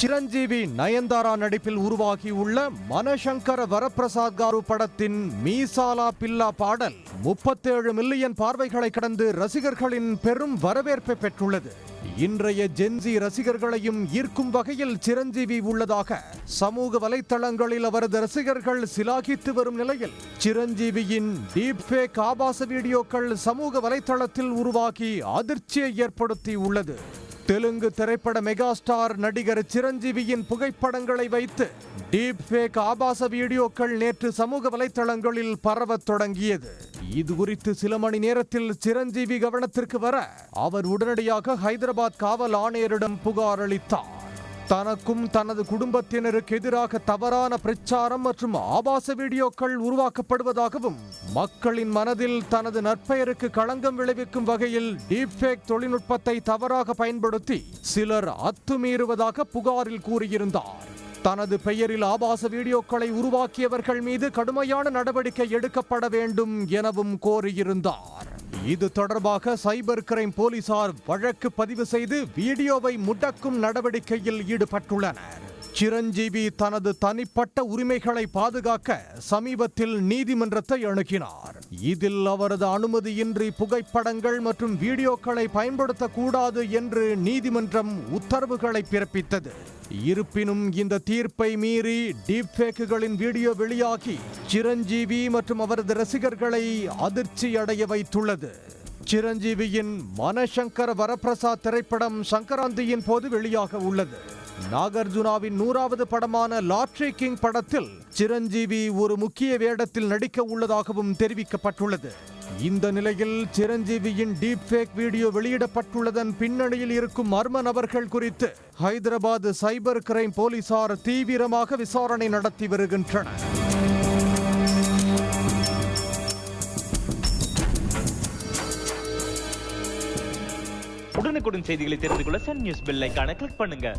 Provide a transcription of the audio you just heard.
சிரஞ்சீவி நயன்தாரா நடிப்பில் உருவாகியுள்ள மனசங்கர வரப்பிரசாத் காரு படத்தின் மீசாலா பில்லா பாடல் 37 மில்லியன் பார்வைகளை கடந்து ரசிகர்களின் பெரும் வரவேற்பை பெற்றுள்ளது. இன்றைய ஜென்சி ரசிகர்களையும் ஈர்க்கும் வகையில் சிரஞ்சீவி உள்ளதாக சமூக வலைத்தளங்களில் அவரது ரசிகர்கள் சிலாகித்து வரும் நிலையில் சிரஞ்சீவியின் டீப் ஃபேக் ஆபாச வீடியோக்கள் சமூக வலைத்தளத்தில் உருவாகி அதிர்ச்சியை ஏற்படுத்தி உள்ளது. தெலுங்கு திரைப்பட மெகாஸ்டார் நடிகர் சிரஞ்சீவியின் புகைப்படங்களை வைத்து டீப் ஃபேக் ஆபாச வீடியோக்கள் நேற்று சமூக வலைத்தளங்களில் பரவத் தொடங்கியது. இது குறித்து சில மணி நேரத்தில் சிரஞ்சீவி கவனத்திற்கு வர அவர் உடனடியாக ஹைதராபாத் காவல் ஆணையரிடம் புகார் அளித்தார். தனக்கும் தனது குடும்பத்தினருக்கு எதிராக தவறான பிரச்சாரம் மற்றும் ஆபாச வீடியோக்கள் உருவாக்கப்படுவதாகவும் மக்களின் மனதில் தனது நற்பெயருக்கு களங்கம் விளைவிக்கும் வகையில் டீப்ஃபேக் தொழில்நுட்பத்தை தவறாக பயன்படுத்தி சிலர் அத்துமீறுவதாக புகாரில் கூறியிருந்தார். தனது பெயரில் ஆபாச வீடியோக்களை உருவாக்கியவர்கள் மீது கடுமையான நடவடிக்கை எடுக்கப்பட வேண்டும் எனவும் கோரியிருந்தார். இது தொடர்பாக சைபர் கிரைம் போலீசார் வழக்கு பதிவு செய்து வீடியோவை முடக்கும் நடவடிக்கையில் ஈடுபட்டுள்ளனர். சிரஞ்சீவி தனது தனிப்பட்ட உரிமைகளை பாதுகாக்க சமீபத்தில் நீதிமன்றத்தை அணுகினார். இதில் அவரது அனுமதியின்றி புகைப்படங்கள் மற்றும் வீடியோக்களை பயன்படுத்தக்கூடாது என்று நீதிமன்றம் உத்தரவுகளை பிறப்பித்தது. இருப்பினும் இந்த தீர்ப்பை மீறி டீப்ஃபேக்குகளின் வீடியோ வெளியாகி சிரஞ்சீவி மற்றும் அவரது ரசிகர்களை அதிர்ச்சி அடைய வைத்துள்ளது. சிரஞ்சீவியின் மனசங்கர வரப்பிரசாத் திரைப்படம் சங்கராந்தியின் போது வெளியாக உள்ளது. நாகார்ஜுனாவின் 100வது படமான லாட்ரி கிங் படத்தில் சிரஞ்சீவி ஒரு முக்கிய வேடத்தில் நடிக்க உள்ளதாகவும் தெரிவிக்கப்பட்டுள்ளது. இந்த நிலையில் சிரஞ்சீவியின் டீப் ஃபேக் வீடியோ வெளியிடப்பட்டுள்ளதன் பின்னணியில் இருக்கும் மர்ம நபர்கள் குறித்து ஹைதராபாத் சைபர் கிரைம் போலீசார் தீவிரமாக விசாரணை நடத்தி வருகின்றனர். உடனுக்குடன் செய்திகளை தெரிந்து கொள்ள சன் நியூஸ் பெல் ஐகானை கிளிக் பண்ணுங்க.